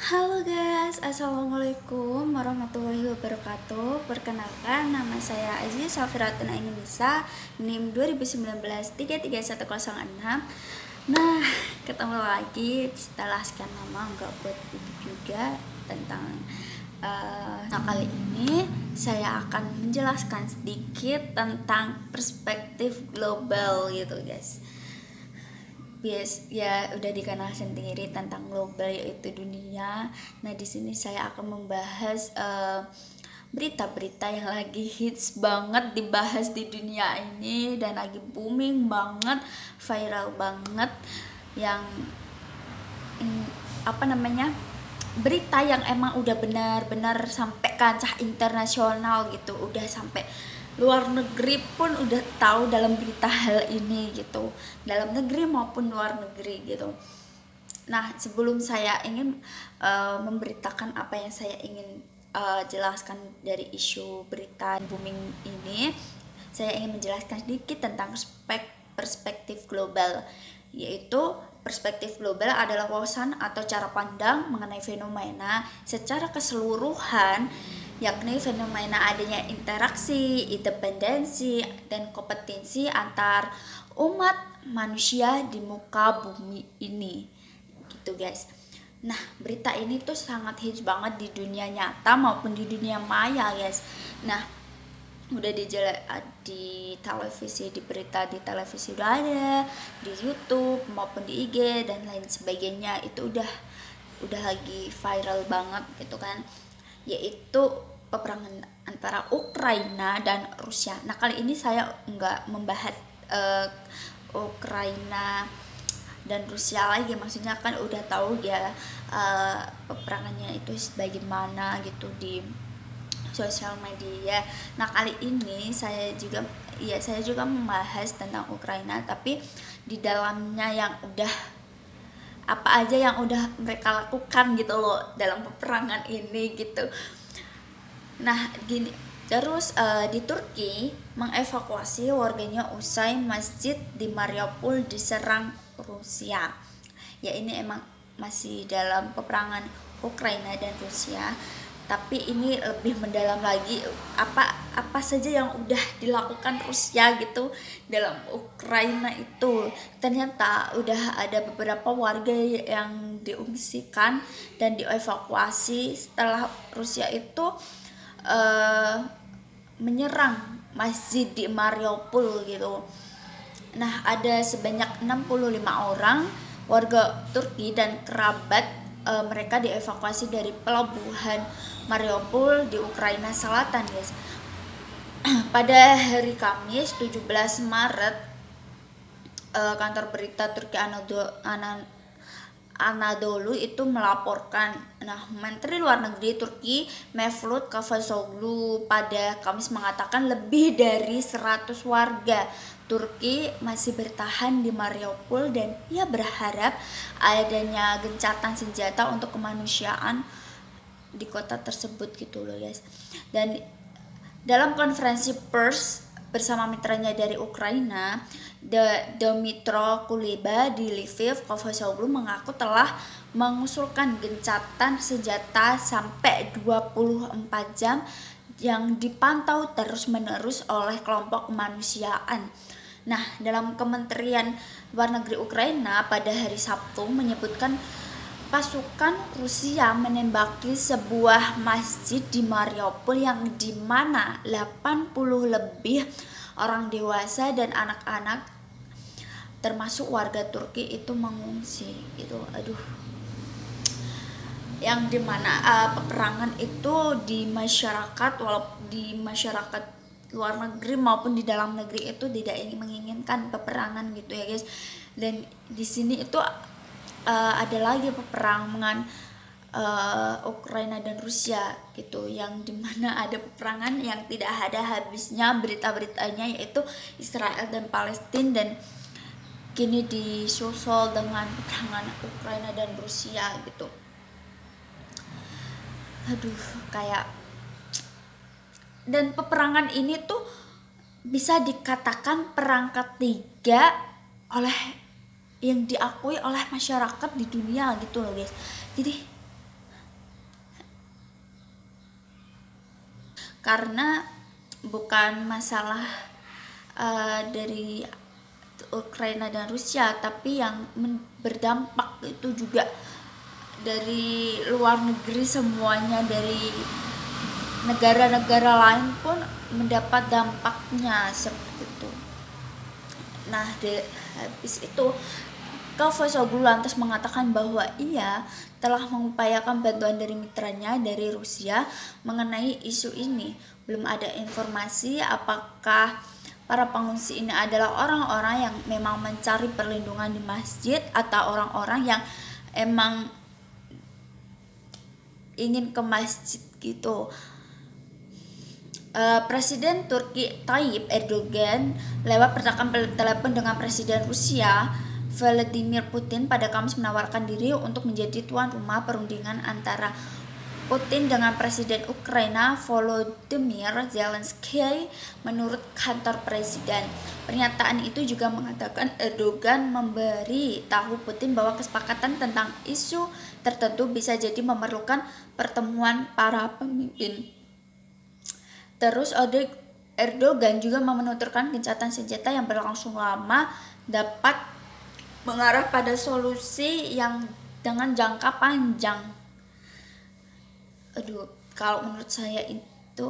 Halo guys, assalamualaikum warahmatullahi wabarakatuh. Perkenalkan, nama saya Aziz Safiratun Ainunisa, NIM 2019 33106. Nah, ketemu lagi setelah sekian lama nggak buat video juga tentang nah, kali ini saya akan menjelaskan sedikit tentang perspektif global gitu guys. Ya udah dikenal sendiri tentang global, yaitu dunia. Nah, di sini saya akan membahas berita-berita yang lagi hits banget dibahas di dunia ini dan lagi booming banget, viral banget, yang apa namanya, berita yang emang udah benar-benar sampai kancah internasional gitu, udah sampai luar negeri pun udah tahu dalam berita hal ini gitu, dalam negeri maupun luar negeri gitu. Nah, sebelum saya ingin memberitakan apa yang saya ingin jelaskan dari isu berita booming ini, saya ingin menjelaskan sedikit tentang perspektif global, yaitu perspektif global adalah wawasan atau cara pandang mengenai fenomena secara keseluruhan, yakni fenomena adanya interaksi, independensi, dan kompetensi antar umat manusia di muka bumi ini. Gitu guys. Nah, berita ini tuh sangat hits banget di dunia nyata maupun di dunia maya guys. Nah, udah di televisi, di berita di televisi udah ada, di YouTube maupun di IG dan lain sebagainya, itu udah lagi viral banget gitu kan, yaitu peperangan antara Ukraina dan Rusia. Nah, kali ini saya nggak membahas Ukraina dan Rusia lagi, maksudnya kan udah tahu ya peperangannya itu bagaimana gitu di sosial media. Nah, kali ini saya juga membahas tentang Ukraina, tapi di dalamnya yang udah apa aja yang udah mereka lakukan gitu loh dalam peperangan ini gitu. Nah, gini, terus di Turki mengevakuasi warganya usai masjid di Mariupol diserang Rusia. Ya, ini emang masih dalam peperangan Ukraina dan Rusia, tapi ini lebih mendalam lagi apa apa saja yang udah dilakukan Rusia gitu dalam Ukraina itu. Ternyata udah ada beberapa warga yang diungsikan dan dievakuasi setelah Rusia itu menyerang masjid di Mariupol gitu. Nah, ada sebanyak 65 orang warga Turki dan kerabat mereka dievakuasi dari pelabuhan Mariupol di Ukraina Selatan, guys. Pada hari Kamis 17 Maret, kantor berita Turki Anadolu itu melaporkan. Nah, Menteri Luar Negeri Turki Mevlut Cavusoglu pada Kamis mengatakan lebih dari 100 warga Turki masih bertahan di Mariupol dan ia berharap adanya gencatan senjata untuk kemanusiaan di kota tersebut gitu loh guys. Dan dalam konferensi pers bersama mitranya dari Ukraina, Dmytro Kuleba di Lviv, Cavusoglu mengaku telah mengusulkan gencatan senjata sampai 24 jam yang dipantau terus-menerus oleh kelompok kemanusiaan. Nah, dalam Kementerian Luar Negeri Ukraina pada hari Sabtu menyebutkan pasukan Rusia menembaki sebuah masjid di Mariupol yang dimana 80 lebih orang dewasa dan anak-anak termasuk warga Turki itu mengungsi gitu. Aduh, yang dimana peperangan itu di masyarakat, walaupun di masyarakat luar negeri maupun di dalam negeri itu tidak menginginkan peperangan gitu ya guys. Dan di sini itu ada lagi peperangan Ukraina dan Rusia gitu, yang dimana ada peperangan yang tidak ada habisnya berita-beritanya, yaitu Israel dan Palestina, dan kini disusul dengan peperangan Ukraina dan Rusia gitu. Aduh, kayak, dan peperangan ini tuh bisa dikatakan perang ketiga oleh yang diakui oleh masyarakat di dunia gitu loh guys. Jadi karena bukan masalah dari Ukraina dan Rusia, tapi yang berdampak itu juga dari luar negeri semuanya, dari negara-negara lain pun mendapat dampaknya seperti itu. Nah, habis itu Cavusoglu lantas mengatakan bahwa ia telah mengupayakan bantuan dari mitranya dari Rusia mengenai isu ini. Belum ada informasi apakah para pengungsi ini adalah orang-orang yang memang mencari perlindungan di masjid atau orang-orang yang emang ingin ke masjid gitu. Presiden Turki Tayyip Erdogan lewat percakapan telepon dengan Presiden Rusia Vladimir Putin pada Kamis menawarkan diri untuk menjadi tuan rumah perundingan antara Putin dengan Presiden Ukraina Volodymyr Zelensky menurut kantor presiden. Pernyataan itu juga mengatakan Erdogan memberi tahu Putin bahwa kesepakatan tentang isu tertentu bisa jadi memerlukan pertemuan para pemimpin. Terus Erdogan juga menuturkan gencatan senjata yang berlangsung lama dapat mengarah pada solusi yang dengan jangka panjang. Kalau menurut saya itu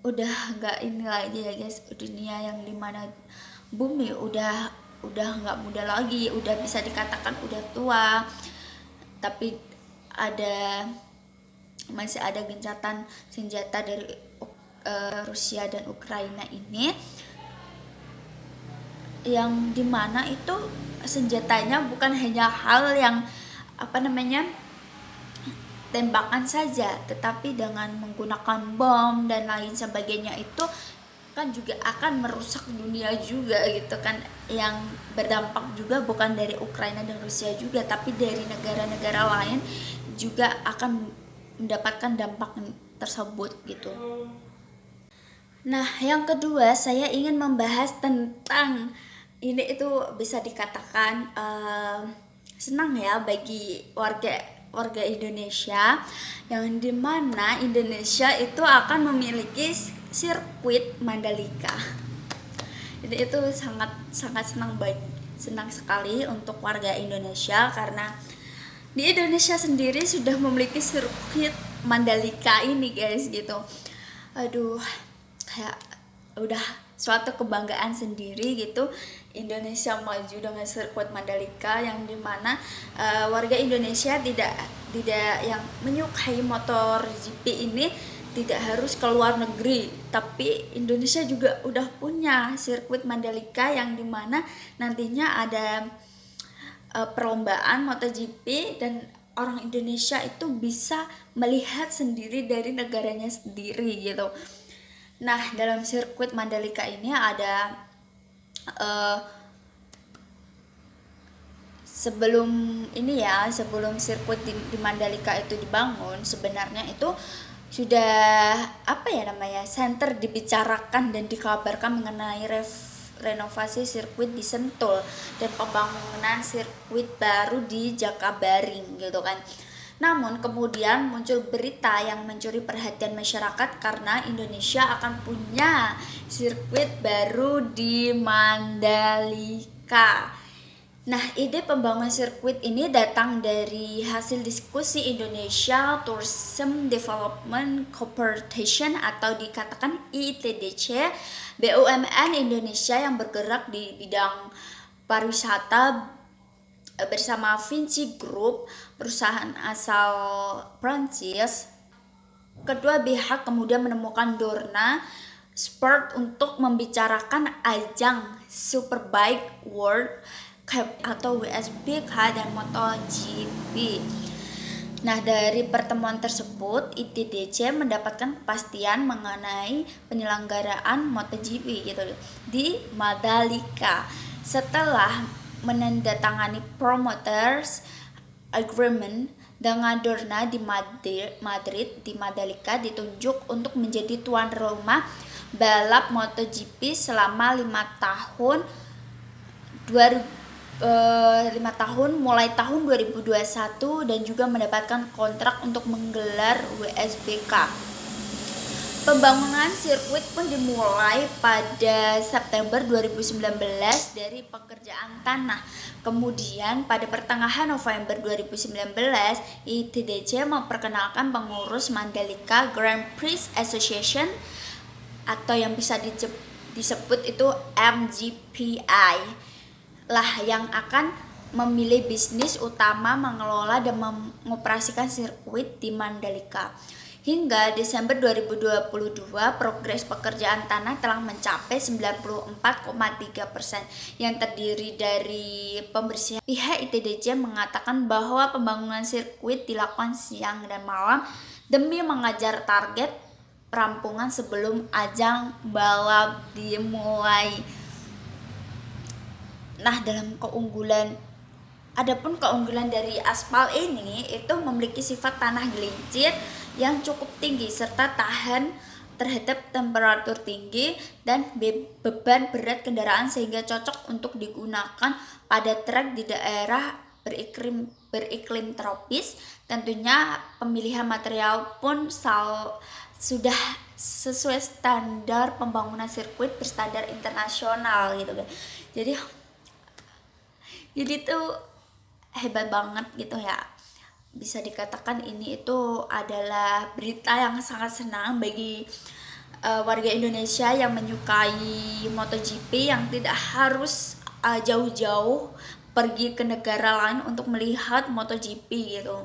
udah nggak ini lagi ya guys, dunia yang dimana bumi udah nggak muda lagi, udah bisa dikatakan udah tua, tapi masih ada gencatan senjata dari Rusia dan Ukraina ini, yang dimana itu senjatanya bukan hanya hal yang tembakan saja, tetapi dengan menggunakan bom dan lain sebagainya itu kan juga akan merusak dunia juga gitu kan, yang berdampak juga bukan dari Ukraina dan Rusia juga, tapi dari negara-negara lain juga akan mendapatkan dampak tersebut gitu. Nah, yang kedua saya ingin membahas tentang ini, itu bisa dikatakan senang ya bagi warga Indonesia, yang dimana Indonesia itu akan memiliki sirkuit Mandalika. Jadi itu sangat senang sekali untuk warga Indonesia, karena di Indonesia sendiri sudah memiliki sirkuit Mandalika ini guys gitu. Kayak udah suatu kebanggaan sendiri gitu, Indonesia maju dengan sirkuit Mandalika, yang dimana warga Indonesia tidak yang menyukai motor GP ini tidak harus ke luar negeri, tapi Indonesia juga udah punya sirkuit Mandalika, yang dimana nantinya ada perlombaan MotoGP dan orang Indonesia itu bisa melihat sendiri dari negaranya sendiri gitu. Nah, dalam sirkuit Mandalika ini ada sebelum sirkuit di Mandalika itu dibangun, sebenarnya itu sudah center dibicarakan dan dikabarkan mengenai renovasi sirkuit di Sentul dan pembangunan sirkuit baru di Jakabaring gitu kan. Namun kemudian muncul berita yang mencuri perhatian masyarakat karena Indonesia akan punya sirkuit baru di Mandalika. Nah, ide pembangunan sirkuit ini datang dari hasil diskusi Indonesia Tourism Development Corporation atau dikatakan ITDC, BUMN Indonesia yang bergerak di bidang pariwisata bersama Vinci Group, perusahaan asal Prancis. Kedua pihak kemudian menemukan Dorna Sport untuk membicarakan ajang Superbike World Cup atau WSBK dan MotoGP. Nah, dari pertemuan tersebut ITDC mendapatkan kepastian mengenai penyelenggaraan MotoGP gitu di Mandalika setelah menandatangani promoters agreement dengan Dorna di Madrid. Di Mandalika ditunjuk untuk menjadi tuan rumah balap MotoGP selama 5 tahun 5 tahun mulai tahun 2021 dan juga mendapatkan kontrak untuk menggelar WSBK. Pembangunan sirkuit pun dimulai pada September 2019 dari pekerjaan tanah. Kemudian pada pertengahan November 2019, ITDC memperkenalkan pengurus Mandalika Grand Prix Association atau yang bisa disebut itu MGPI lah yang akan memilih bisnis utama mengelola dan mengoperasikan sirkuit di Mandalika. Hingga Desember 2022, progres pekerjaan tanah telah mencapai 94,3% yang terdiri dari pembersihan. Pihak ITDC mengatakan bahwa pembangunan sirkuit dilakukan siang dan malam demi mengejar target perampungan sebelum ajang balap dimulai. Nah, adapun keunggulan dari aspal ini itu memiliki sifat tanah gelincir yang cukup tinggi serta tahan terhadap temperatur tinggi dan beban berat kendaraan sehingga cocok untuk digunakan pada trek di daerah beriklim tropis. Tentunya pemilihan material pun sudah sesuai standar pembangunan sirkuit berstandar internasional gitu kan. Jadi tuh hebat banget gitu ya. Bisa dikatakan ini itu adalah berita yang sangat senang bagi warga Indonesia yang menyukai MotoGP yang tidak harus jauh-jauh pergi ke negara lain untuk melihat MotoGP gitu.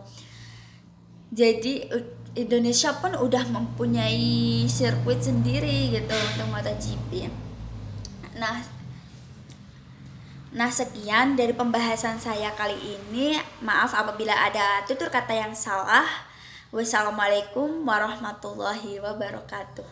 Jadi Indonesia pun udah mempunyai sirkuit sendiri gitu untuk MotoGP. Nah, sekian dari pembahasan saya kali ini. Maaf apabila ada tutur kata yang salah. Wassalamualaikum warahmatullahi wabarakatuh.